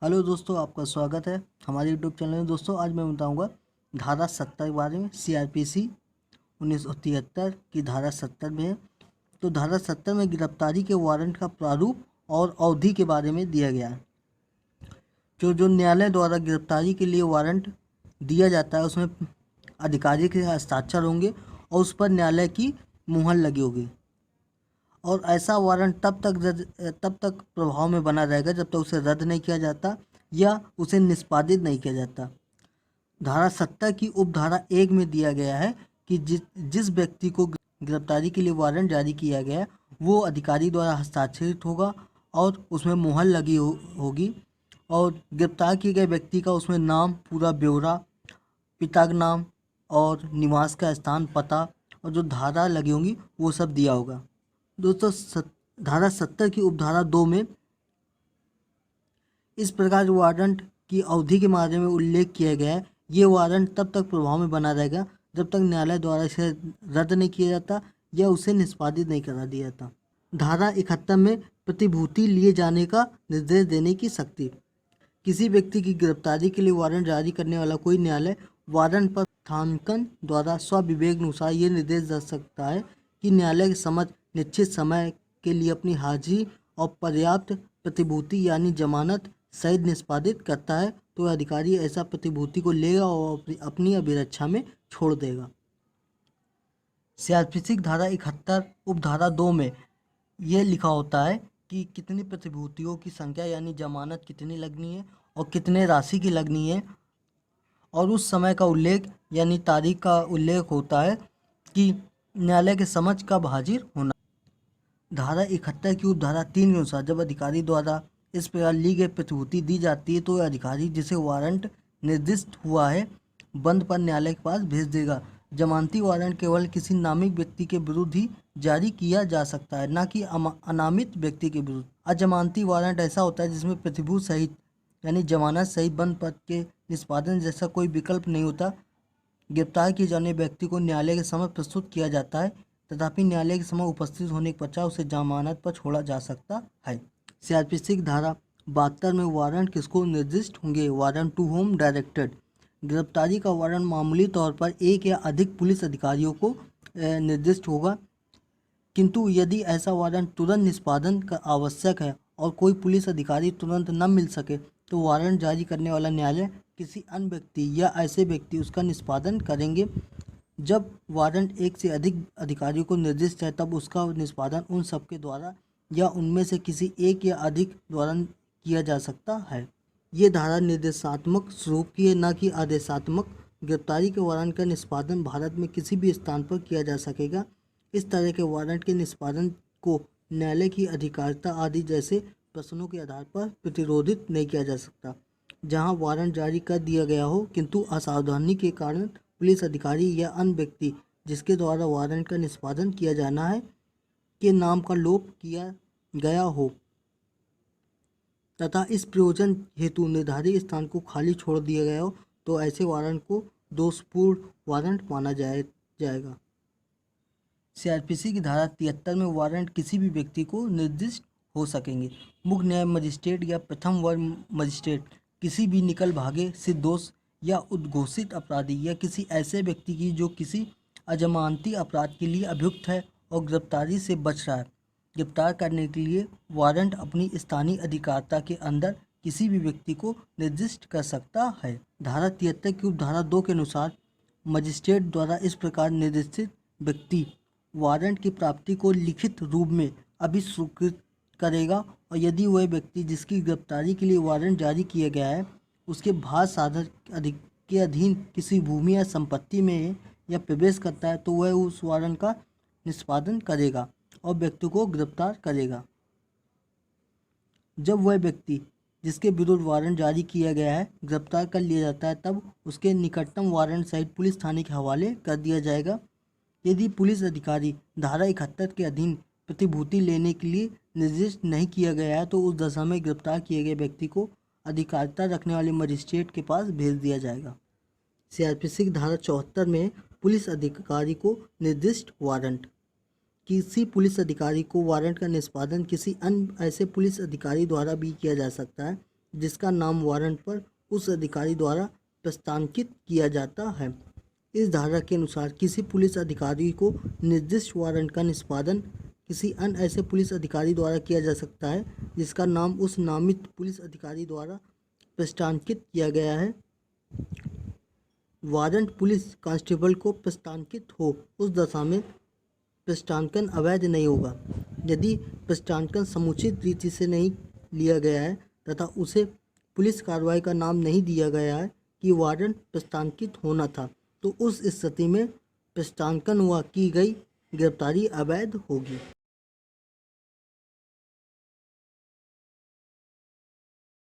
Hello दोस्तों, आपका स्वागत है हमारे यूट्यूब चैनल में। दोस्तों, आज मैं बताऊंगा धारा 70 के बारे में। सीआरपीसी 1973 की धारा 70 में है। तो धारा 70 में गिरफ्तारी के वारंट का प्रारूप और अवधि के बारे में दिया गया है। जो जो न्यायालय द्वारा गिरफ्तारी के लिए वारंट दिया जाता है उसमें अधिकारी के हस्ताक्षर होंगे और उस पर न्यायालय की मुहर लगी होगी। और ऐसा वारंट तब तक प्रभाव में बना रहेगा जब तक उसे रद्द नहीं किया जाता या उसे निष्पादित नहीं किया जाता। धारा 70 की उपधारा 1 में दिया गया है कि जिस व्यक्ति को गिरफ्तारी के लिए वारंट जारी किया गया है वो अधिकारी द्वारा हस्ताक्षरित होगा और उसमें मुहर लगी होगी। और गिरफ्तार किए गए व्यक्ति का उसमें नाम, पूरा ब्यौरा, पिता का नाम और निवास का स्थान, पता और जो धारा लगी होंगी वो सब दिया होगा। दोस्तों, धारा 70 की उपधारा 2 में इस प्रकार वारंट की अवधि के बारे में उल्लेख किया गया है। ये वारंट तब तक प्रभाव में बना रहेगा जब तक न्यायालय द्वारा इसे रद्द नहीं किया जाता या उसे निष्पादित नहीं करा दिया जाता। धारा 71 में प्रतिभूति लिए जाने का निर्देश देने की शक्ति। किसी व्यक्ति की गिरफ्तारी के लिए वारंट जारी करने वाला कोई न्यायालय वारंट पर थानांकन द्वारा स्वविवेक अनुसार ये निर्देश दे सकता है कि न्यायालय के समझ निश्चित समय के लिए अपनी हाजिरी और पर्याप्त प्रतिभूति यानी जमानत सहित निष्पादित करता है तो अधिकारी ऐसा प्रतिभूति को लेगा और अपनी अभिरक्षा में छोड़ देगा। सीआरपीसी धारा 71 उपधारा 2 में यह लिखा होता है कि कितनी प्रतिभूतियों की संख्या यानी जमानत कितनी लगनी है और कितने राशि की लगनी है, और उस समय का उल्लेख यानी तारीख का उल्लेख होता है कि न्यायालय के समझ कब हाजिर होना। धारा 71 की उपधारा 3 के अनुसार जब अधिकारी द्वारा इस प्रकार ली गई प्रतिभूति दी जाती है तो अधिकारी जिसे वारंट निर्दिष्ट हुआ है बंद पर न्यायालय के पास भेज देगा। जमानती वारंट केवल किसी नामित व्यक्ति के विरुद्ध ही जारी किया जा सकता है, न कि अनामित व्यक्ति के विरुद्ध। अजमानती वारंट ऐसा होता है जिसमें प्रतिभूति सहित यानी जमानत सहित बंद पद के निष्पादन जैसा कोई विकल्प नहीं होता। गिरफ्तार किए जाने व्यक्ति को न्यायालय के समक्ष प्रस्तुत किया जाता है, तथापि न्यायालय के समय उपस्थित होने के पश्चात उसे जमानत पर छोड़ा जा सकता है। सीआरपीसी की धारा 72 में वारंट किसको निर्दिष्ट होंगे? Warrant to home directed. गिरफ्तारी का वारंट मामूली तौर पर एक या अधिक पुलिस अधिकारियों को निर्दिष्ट होगा, किंतु यदि ऐसा वारंट तुरंत निष्पादन का आवश्यक है और कोई पुलिस अधिकारी तुरंत न मिल सके तो वारंट जारी करने वाला न्यायालय किसी अन्य व्यक्ति या ऐसे व्यक्ति उसका निष्पादन करेंगे। जब वारंट एक से अधिक अधिकारियों को निर्दिष्ट है तब उसका निष्पादन उन सबके द्वारा या उनमें से किसी एक या अधिक द्वारा किया जा सकता है। ये धारा निर्देशात्मक स्वरूप की है, न कि आदेशात्मक। गिरफ्तारी के वारंट का निष्पादन भारत में किसी भी स्थान पर किया जा सकेगा। इस तरह के वारंट के निष्पादन को न्यायालय की अधिकारिता आदि जैसे प्रश्नों के आधार पर प्रतिरोधित नहीं किया जा सकता। जहां वारंट जारी कर दिया गया हो किंतु असावधानी के कारण पुलिस अधिकारी या अन्य व्यक्ति जिसके द्वारा वारंट का निष्पादन किया जाना है के नाम का लोप किया गया हो तथा इस प्रयोजन हेतु निर्धारित स्थान को खाली छोड़ दिया गया हो तो ऐसे वारंट को दोषपूर्ण वारंट माना जाएगा। सीआरपीसी की धारा 73 में वारंट किसी भी व्यक्ति को निर्दिष्ट हो सकेंगे। मुख्य न्याय मजिस्ट्रेट या प्रथम वर्ग मजिस्ट्रेट किसी भी निकल भागे निर्दोष या उद्घोषित अपराधी या किसी ऐसे व्यक्ति की जो किसी अजमानती अपराध के लिए अभियुक्त है और गिरफ्तारी से बच रहा है, गिरफ्तार करने के लिए वारंट अपनी स्थानीय अधिकारिता के अंदर किसी भी व्यक्ति को निर्दिष्ट कर सकता है। धारा 73 की उपधारा 2 के अनुसार मजिस्ट्रेट द्वारा इस प्रकार निर्दिष्ट व्यक्ति वारंट की प्राप्ति को लिखित रूप में अभिस्वीकृत करेगा और यदि वह व्यक्ति जिसकी गिरफ्तारी के लिए वारंट जारी किया गया है उसके भार साधन के अधीन किसी भूमि या संपत्ति में या प्रवेश करता है तो वह उस वारंट का निष्पादन करेगा और व्यक्ति को गिरफ्तार करेगा। जब वह व्यक्ति जिसके विरुद्ध वारंट जारी किया गया है गिरफ्तार कर लिया जाता है तब उसके निकटतम वारंट सहित पुलिस थाने के हवाले कर दिया जाएगा। यदि पुलिस अधिकारी धारा 71 के अधीन प्रतिभूति लेने के लिए निर्दिष्ट नहीं किया गया है तो उस दशा में गिरफ्तार किए गए व्यक्ति को अधिकारिता रखने वाले मजिस्ट्रेट के पास भेज दिया जाएगा। सीआरपीसी की धारा 74 में पुलिस अधिकारी को निर्दिष्ट वारंट। किसी पुलिस अधिकारी को वारंट का निष्पादन किसी अन्य ऐसे पुलिस अधिकारी द्वारा भी किया जा सकता है जिसका नाम वारंट पर उस अधिकारी द्वारा प्रस्तावित किया जाता है। इस धारा के अनुसार किसी पुलिस अधिकारी को निर्दिष्ट वारंट का निष्पादन किसी अन्य ऐसे पुलिस अधिकारी द्वारा किया जा सकता है जिसका नाम उस नामित पुलिस अधिकारी द्वारा प्रस्तावित किया गया है। वारंट पुलिस कांस्टेबल को प्रस्तावित हो उस दशा में प्रस्तावना अवैध नहीं होगा यदि प्रस्तावना समुचित रीति से नहीं लिया गया है तथा उसे पुलिस कार्रवाई का नाम नहीं दिया गया है कि वारंट प्रस्तावित होना था, तो उस स्थिति में प्रस्तावना व की गई गिरफ्तारी अवैध होगी।